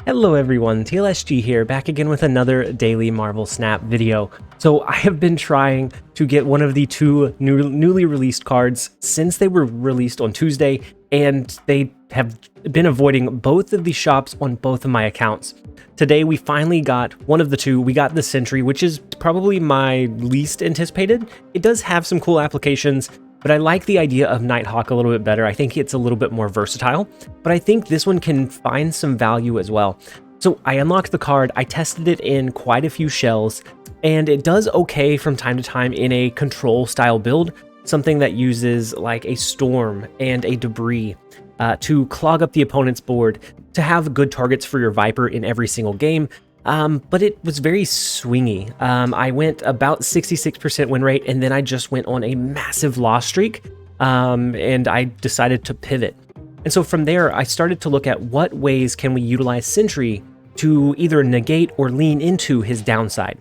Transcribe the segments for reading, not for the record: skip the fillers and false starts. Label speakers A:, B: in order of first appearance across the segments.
A: Hello everyone, TLSG here, back again with another daily Marvel Snap video. So I have been trying to get one of the two newly released cards since they were released on Tuesday, and they have been avoiding both of the shops on both of my accounts. Today we finally got one of the two. We got the Sentry, which is probably my least anticipated. It does have some cool applications, but I like the idea of Nighthawk a little bit better. I think it's a little bit more versatile, but I think this one can find some value as well. So I unlocked the card, I tested it in quite a few shells, and it does okay from time to time in a control style build, something that uses like a storm and a debris to clog up the opponent's board, to have good targets for your Viper in every single game. But it was very swingy. I went about 66% win rate, and then I just went on a massive loss streak, and I decided to pivot. And so from there, I started to look at what ways can we utilize Sentry to either negate or lean into his downside.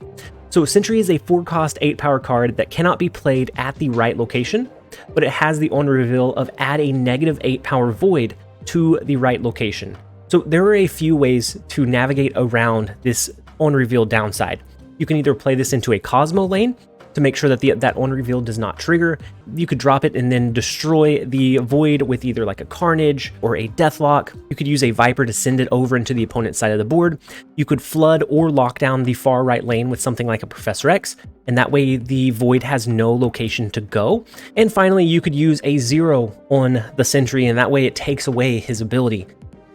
A: So Sentry is a 4-cost 8-power card that cannot be played at the right location, but it has the on reveal of add a negative 8-power void to the right location. So there are a few ways to navigate around this on-reveal downside. You can either play this into a Cosmo lane to make sure that that on-reveal does not trigger. You could drop it and then destroy the Void with either like a Carnage or a Deathlock. You could use a Viper to send it over into the opponent's side of the board. You could flood or lock down the far right lane with something like a Professor X, and that way the Void has no location to go. And finally, you could use a 0 on the Sentry, and that way it takes away his ability.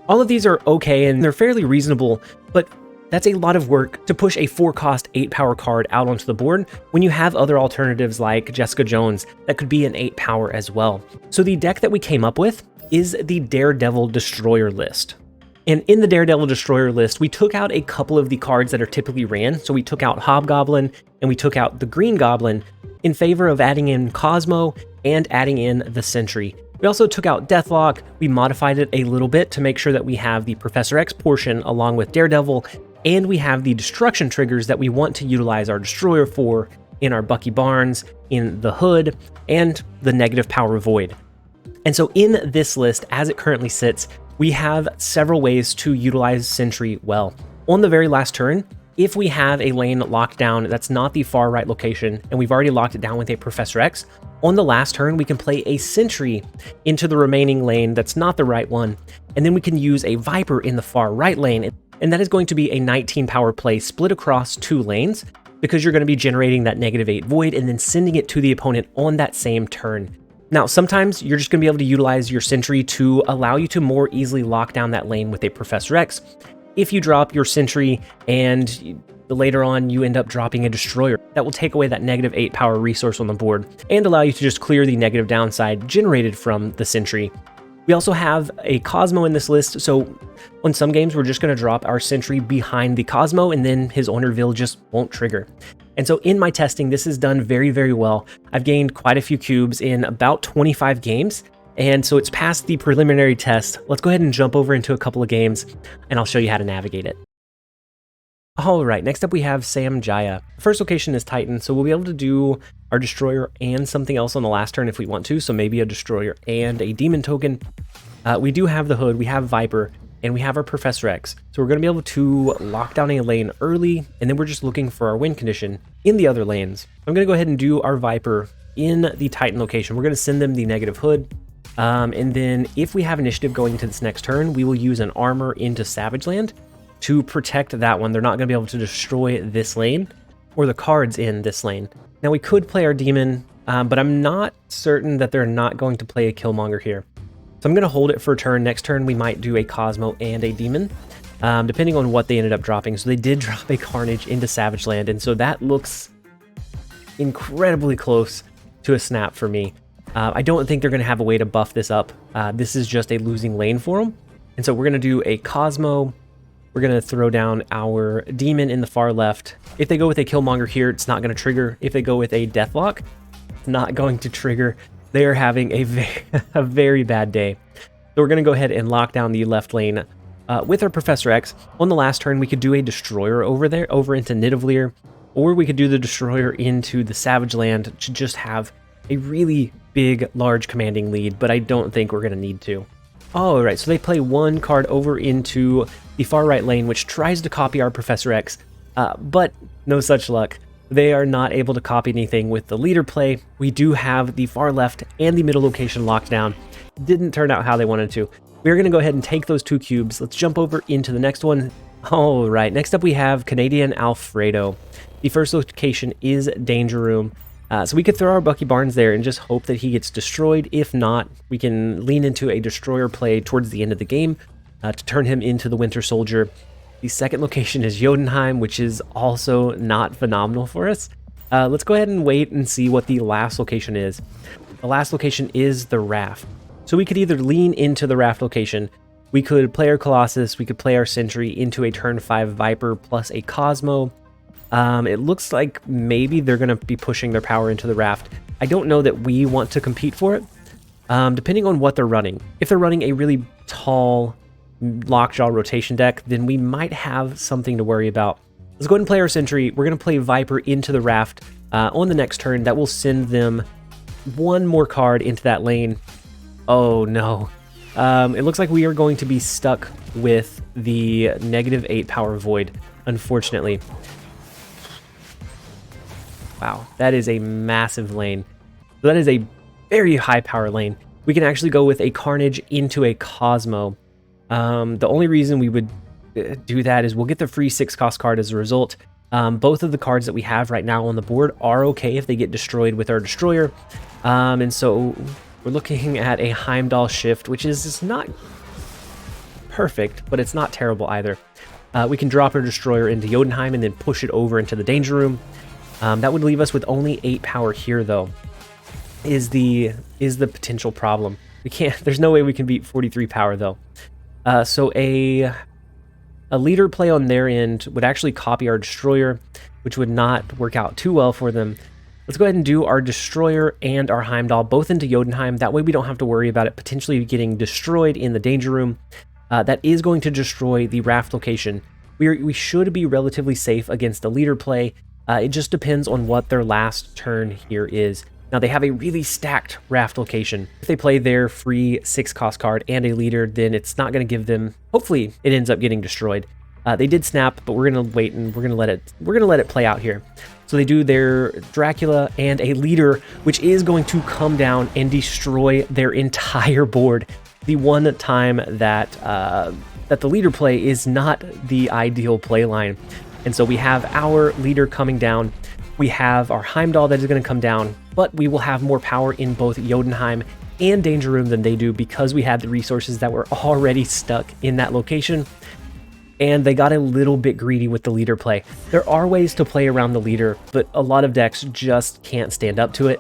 A: All of these are okay and they're fairly reasonable, but that's a lot of work to push a 4-cost 8-power card out onto the board when you have other alternatives like Jessica Jones that could be an 8-power as well. So the deck that we came up with is the DareDevil Destroyer list. And in the DareDevil Destroyer list, we took out a couple of the cards that are typically ran. So we took out Hobgoblin and we took out the Green Goblin in favor of adding in Cosmo and adding in the Sentry. We also took out Deathlock, we modified it a little bit to make sure that we have the Professor X portion along with Daredevil, and we have the destruction triggers that we want to utilize our Destroyer for in our Bucky Barnes, in the Hood, and the negative power Void. And so in this list, as it currently sits, we have several ways to utilize Sentry well. On the very last turn, if we have a lane locked down that's not the far right location, and we've already locked it down with a Professor X, on the last turn we can play a Sentry into the remaining lane that's not the right one, and then we can use a Viper in the far right lane, and that is going to be a 19-power play split across 2 lanes, because you're going to be generating that negative 8 Void and then sending it to the opponent on that same turn. Now, sometimes you're just going to be able to utilize your Sentry to allow you to more easily lock down that lane with a Professor X. If you drop your Sentry and later on you end up dropping a Destroyer, that will take away that negative 8-power resource on the board and allow you to just clear the negative downside generated from the Sentry. We also have a Cosmo in this list, so on some games we're just going to drop our Sentry behind the Cosmo and then his on reveal just won't trigger. And so in my testing, this is done very, very well. I've gained quite a few cubes in about 25 games, and so it's past the preliminary test. Let's go ahead and jump over into a couple of games, and I'll show you how to navigate it. Alright, next up we have Sam Jaya. First location is Titan, so we'll be able to do our Destroyer and something else on the last turn if we want to, so maybe a Destroyer and a Demon token. We do have the Hood, we have Viper, and we have our Professor X. So we're going to be able to lock down a lane early, and then we're just looking for our win condition in the other lanes. I'm going to go ahead and do our Viper in the Titan location. We're going to send them the negative Hood. And then if we have initiative going into this next turn, we will use an armor into Savage Land to protect that one. They're not going to be able to destroy this lane or the cards in this lane. Now we could play our Demon, but I'm not certain that they're not going to play a Killmonger here. So I'm going to hold it for a turn. Next turn we might do a Cosmo and a Demon, depending on what they ended up dropping. So they did drop a Carnage into Savage Land, and so that looks incredibly close to a snap for me. I don't think they're going to have a way to buff this up. This is just a losing lane for them. And so we're going to do a Cosmo. We're going to throw down our Demon in the far left. If they go with a Killmonger here, it's not going to trigger. If they go with a Deathlock, it's not going to trigger. They are having a very bad day. So we're going to go ahead and lock down the left lane with our Professor X. On the last turn, we could do a Destroyer over into Nidavellir, or we could do the Destroyer into the Savage Land to just have a really big, large commanding lead, but I don't think we're going to need to. Oh, right, so they play one card over into the far right lane, which tries to copy our Professor X, but no such luck. They are not able to copy anything with the leader play. We do have the far left and the middle location locked down. Didn't turn out how they wanted to. We're going to go ahead and take those 2 cubes. Let's jump over into the next one. All right, next up we have Canadian Alfredo. The first location is Danger Room. So we could throw our Bucky Barnes there and just hope that he gets destroyed. If not, we can lean into a destroyer play towards the end of the game to turn him into the Winter Soldier. The second location is Jotunheim, which is also not phenomenal for us. Let's go ahead and wait and see what the last location is. The last location is the Raft. So we could either lean into the Raft location, we could play our Colossus, we could play our Sentry into a turn 5 Viper plus a Cosmo. It looks like maybe they're going to be pushing their power into the Raft. I don't know that we want to compete for it, depending on what they're running. If they're running a really tall Lockjaw rotation deck, then we might have something to worry about. Let's go ahead and play our Sentry. We're going to play Viper into the Raft on the next turn. That will send them one more card into that lane. Oh no. It looks like we are going to be stuck with the -8 power Void, unfortunately. Wow, that is a massive lane. So that is a very high power lane. We can actually go with a Carnage into a Cosmo. The only reason we would do that is we'll get the free 6 cost card as a result. Both of the cards that we have right now on the board are okay if they get destroyed with our Destroyer. And so we're looking at a Heimdall shift, which is not perfect, but it's not terrible either. We can drop our Destroyer into Jotunheim and then push it over into the Danger Room. That would leave us with only 8 power here, though, is the potential problem. We can't. There's no way we can beat 43 power, though. So a leader play on their end would actually copy our Destroyer, which would not work out too well for them. Let's go ahead and do our Destroyer and our Heimdall both into Jotunheim. That way we don't have to worry about it potentially getting destroyed in the Danger Room. That is going to destroy the Raft location. We should be relatively safe against a leader play. It just depends on what their last turn here is. Now, they have a really stacked Raft location. If they play their free 6 cost card and a leader, then it's not going to give them... Hopefully, it ends up getting destroyed. They did snap, but we're going to wait and we're going to let it play out here. So they do their Dracula and a leader, which is going to come down and destroy their entire board. The one time that that the leader play is not the ideal play line. And so we have our leader coming down. We have our Heimdall that is going to come down, but we will have more power in both Jotunheim and Danger Room than they do because we had the resources that were already stuck in that location. And they got a little bit greedy with the leader play. There are ways to play around the leader, but a lot of decks just can't stand up to it.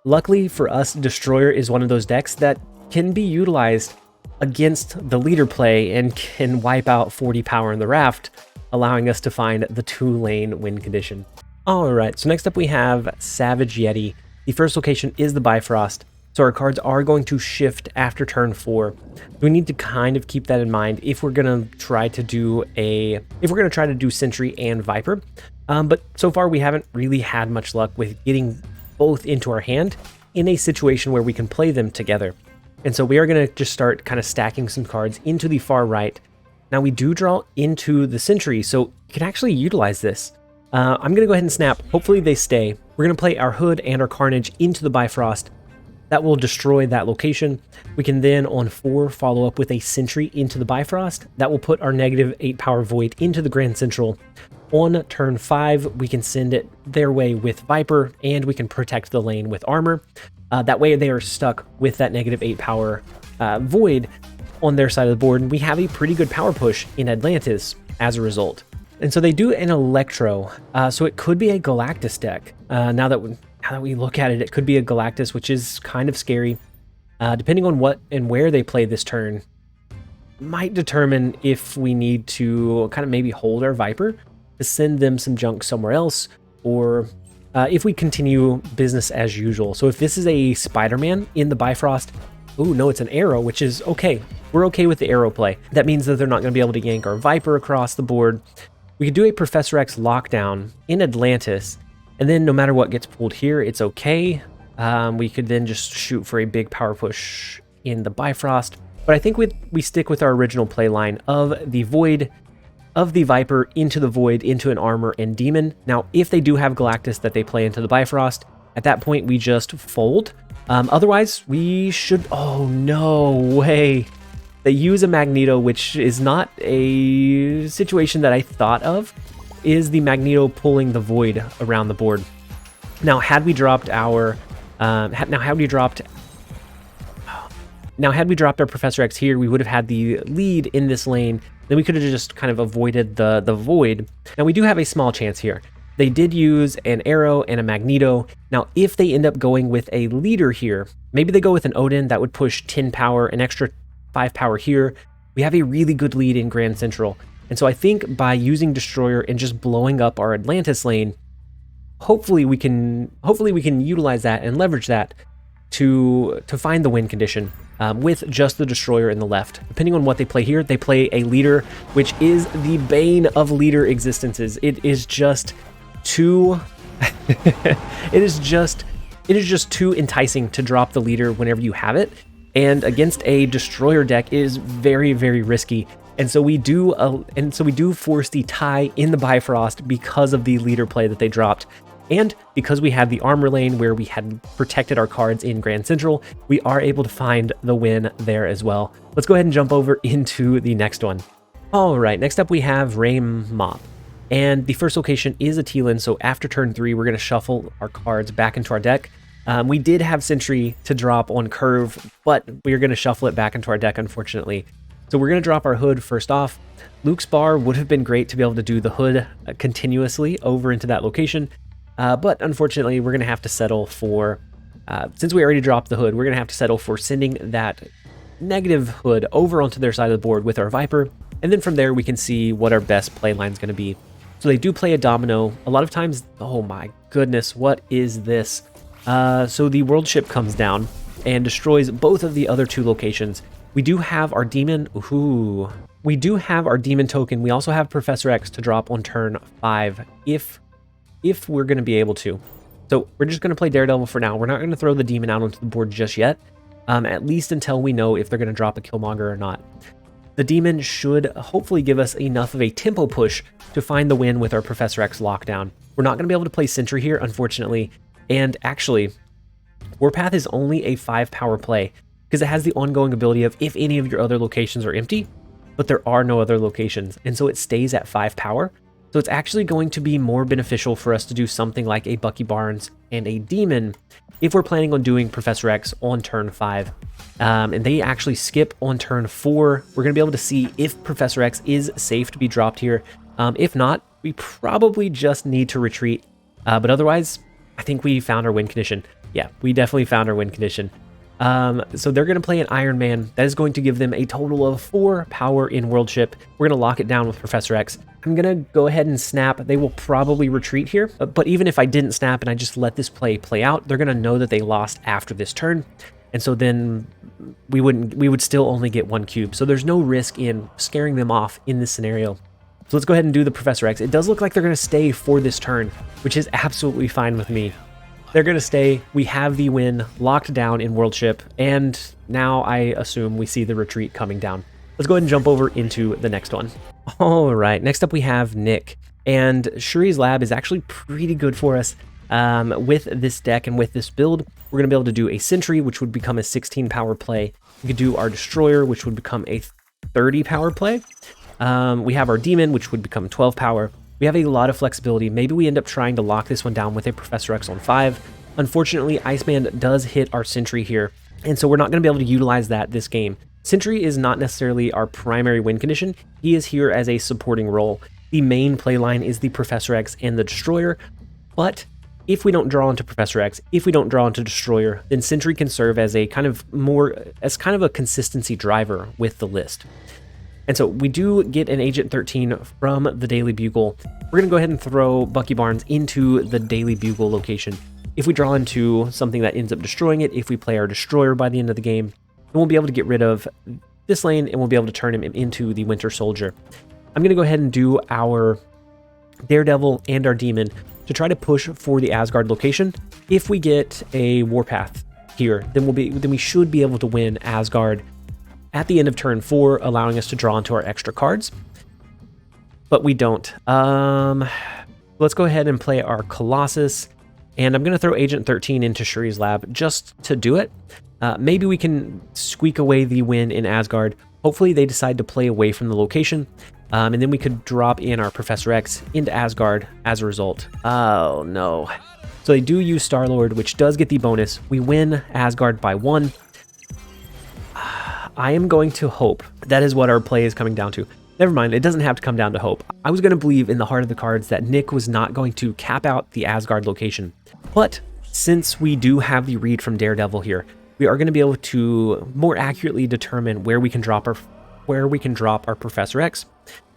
A: Luckily for us, Destroyer is one of those decks that can be utilized against the leader play and can wipe out 40 power in the Raft, allowing us to find the 2-lane win condition. Alright, so next up we have Savage Yeti. The first location is the Bifrost, so our cards are going to shift after turn 4. We need to kind of keep that in mind if we're going to try to do Sentry and Viper. But so far we haven't really had much luck with getting both into our hand in a situation where we can play them together. And so we are going to just start kind of stacking some cards into the far right. Now we do draw into the Sentry, so you can actually utilize this. I'm going to go ahead and snap. Hopefully they stay. We're going to play our Hood and our Carnage into the Bifrost. That will destroy that location. We can then, on 4, follow up with a Sentry into the Bifrost. That will put our -8 power Void into the Grand Central. On turn 5, we can send it their way with Viper, and we can protect the lane with Armor. That way they are stuck with that -8 power Void on their side of the board, and we have a pretty good power push in Atlantis as a result. And so they do an Electro, so it could be a Galactus deck. Now that we look at it, it could be a Galactus, which is kind of scary. Depending on what and where they play this turn, might determine if we need to kind of maybe hold our Viper to send them some junk somewhere else, or if we continue business as usual. So if this is a Spider-Man in the Bifrost, ooh, no, it's an Arrow, which is okay. We're okay with the Arrow play. That means that they're not going to be able to yank our Viper across the board. We could do a Professor X lockdown in Atlantis, and then no matter what gets pulled here, it's okay. We could then just shoot for a big power push in the Bifrost. But I think we stick with our original play line of the Void, of the Viper into the Void, into an Armor and Demon. Now, if they do have Galactus that they play into the Bifrost, at that point we just fold. Otherwise, we should... Oh, no way. They use a Magneto, which is not a situation that I thought of, is the Magneto pulling the Void around the board. Now, had we dropped our... had we dropped our Professor X here, we would have had the lead in this lane. Then we could have just kind of avoided the Void. Now, we do have a small chance here. They did use an Arrow and a Magneto. Now, if they end up going with a leader here, maybe they go with an Odin, that would push 10 power, an extra 5 power here. We have a really good lead in Grand Central. And so I think by using Destroyer and just blowing up our Atlantis lane, hopefully we can utilize that and leverage that to find the win condition with just the Destroyer in the left. Depending on what they play here, they play a leader, which is the bane of leader existences. It is just too it is just too enticing to drop the leader whenever you have it. And against a Destroyer deck is very, very risky. And so we do force the tie in the Bifrost because of the leader play that they dropped. And because we had the armor lane where we had protected our cards in Grand Central, we are able to find the win there as well. Let's go ahead and jump over into the next one. All right, next up we have Rain Mop. And the first location is a Teal'c, so after turn 3, we're going to shuffle our cards back into our deck. We did have Sentry to drop on curve, but we're going to shuffle it back into our deck, unfortunately. So we're going to drop our Hood first off. Luke's Bar would have been great to be able to do the Hood continuously over into that location, but unfortunately we're going to have to settle for, since we already dropped the Hood, we're going to have to settle for sending that negative Hood over onto their side of the board with our Viper, and then from there we can see what our best play line is going to be. So they do play a Domino. A lot of times, oh my goodness, what is this? So the World Ship comes down and destroys both of the other two locations. We do have our Demon. Ooh. We do have our Demon token. We also have Professor X to drop on turn 5 if we're going to be able to. So we're just going to play Daredevil for now. We're not going to throw the Demon out onto the board just yet, at least until we know if they're going to drop a Killmonger or not. The Demon should hopefully give us enough of a tempo push to find the win with our Professor X lockdown. We're not going to be able to play Sentry here, unfortunately. And actually, Warpath is only a 5 power play because it has the ongoing ability of if any of your other locations are empty, but there are no other locations. And so it stays at 5 power. So it's actually going to be more beneficial for us to do something like a Bucky Barnes and a Demon if we're planning on doing Professor X on turn 5. And they actually skip on turn 4. We're going to be able to see if Professor X is safe to be dropped here. If not, we probably just need to retreat. But otherwise, I think we found our win condition. Yeah, we definitely found our win condition. So they're going to play an Iron Man. That is going to give them a total of 4 power in World Ship. We're going to lock it down with Professor X. I'm going to go ahead and snap. They will probably retreat here. But even if I didn't snap and I just let this play out, they're going to know that they lost after this turn. And so then we would still only get 1 cube. So there's no risk in scaring them off in this scenario. So let's go ahead and do the Professor X. It does look like they're going to stay for this turn, which is absolutely fine with me. They're going to stay. We have the win locked down in World Ship, and now I assume we see the retreat coming down. Let's go ahead and jump over into the next one. All right, next up we have Nick, and Shuri's Lab is actually pretty good for us with this deck and with this build. We're going to be able to do a Sentry, which would become a 16 power play. We could do our Destroyer, which would become a 30 power play. We have our Demon, which would become 12 power. We have a lot of flexibility. Maybe we end up trying to lock this one down with a Professor X on 5. Unfortunately, Iceman does hit our Sentry here, and so we're not going to be able to utilize that this game. Sentry is not necessarily our primary win condition. He is here as a supporting role. The main play line is the Professor X and the Destroyer, but if we don't draw into Professor X, if we don't draw into Destroyer, then Sentry can serve as a kind of a consistency driver with the list. And so we do get an Agent 13 from the Daily Bugle. We're going to go ahead and throw Bucky Barnes into the Daily Bugle location. If we draw into something that ends up destroying it, if we play our Destroyer by the end of the game, then we'll be able to get rid of this lane and we'll be able to turn him into the Winter Soldier. I'm going to go ahead and do our Daredevil and our Demon to try to push for the Asgard location. If we get a Warpath here, then we should be able to win Asgard at the end of turn 4, allowing us to draw into our extra cards. But we don't. Let's go ahead and play our Colossus, and I'm going to throw Agent 13 into Shuri's lab just to do it. Maybe we can squeak away the win in Asgard. Hopefully they decide to play away from the location, and then we could drop in our Professor X into Asgard as a result. Oh no. So they do use Star-Lord, which does get the bonus. We win Asgard by 1. I am going to hope that is what our play is coming down to. Never mind, it doesn't have to come down to hope. I was going to believe in the heart of the cards that Nick was not going to cap out the Asgard location. But since we do have the read from Daredevil here, we are going to be able to more accurately determine where we can drop our Professor X.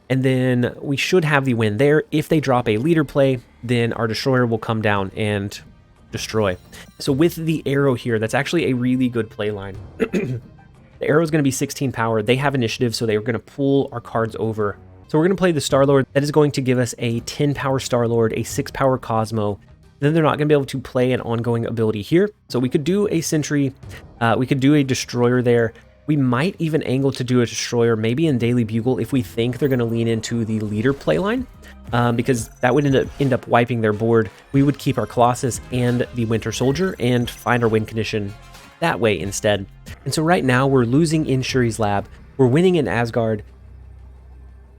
A: And then we should have the win there. If they drop a leader play, then our destroyer will come down and destroy. So with the arrow here, that's actually a really good play line. The arrow is going to be 16 power. They have initiative, so they are going to pull our cards over. So we're going to play the Star-Lord. That is going to give us a 10 power Star-Lord, a 6 power Cosmo. Then they're not going to be able to play an ongoing ability here. So we could do a Sentry. We could do a Destroyer there. We might even angle to do a Destroyer, maybe in Daily Bugle, if we think they're going to lean into the leader playline, because that would end up wiping their board. We would keep our Colossus and the Winter Soldier and find our win condition that way instead. And so right now we're losing in Shuri's lab. We're winning in Asgard.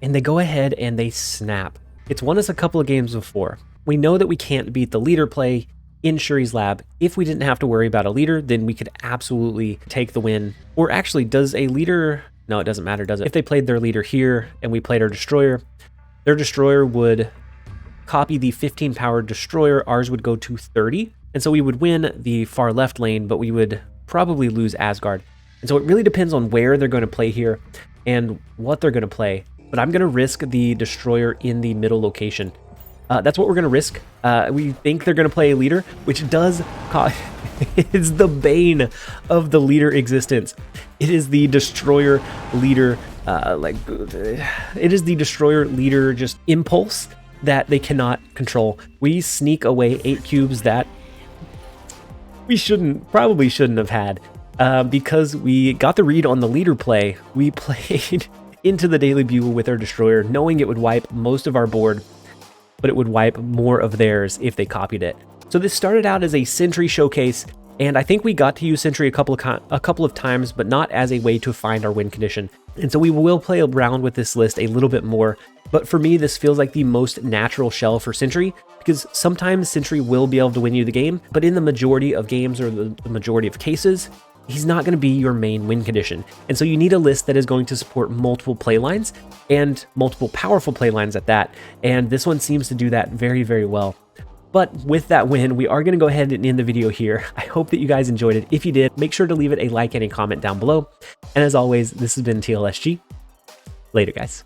A: And they go ahead and they snap. It's won us a couple of games before. We know that we can't beat the leader play in Shuri's lab. If we didn't have to worry about a leader, then we could absolutely take the win. Or actually, does a leader... No, it doesn't matter, does it? If they played their leader here and we played our destroyer, their destroyer would copy the 15 power destroyer. Ours would go to 30. And so we would win the far left lane, but we would probably lose Asgard. And so it really depends on where they're going to play here and what they're going to play. But I'm going to risk the destroyer in the middle location. That's what we're going to risk. We think they're going to play a leader, which does cause... It's the bane of the leader existence. It is the destroyer leader, it is the destroyer leader just impulse that they cannot control. We sneak away 8 cubes that we probably shouldn't have had, because we got the read on the leader play. We played into the Daily Bugle with our destroyer, knowing it would wipe most of our board, but it would wipe more of theirs if they copied it. So this started out as a Sentry showcase, and I think we got to use Sentry a couple of times, but not as a way to find our win condition. And so we will play around with this list a little bit more, but for me this feels like the most natural shell for Sentry, because sometimes Sentry will be able to win you the game, but in the majority of games, or the majority of cases, he's not going to be your main win condition. And so you need a list that is going to support multiple playlines, and multiple powerful playlines at that, and this one seems to do that very, very well. But with that win, we are going to go ahead and end the video here. I hope that you guys enjoyed it. If you did, make sure to leave it a like and a comment down below. And as always, this has been TLSG. Later, guys.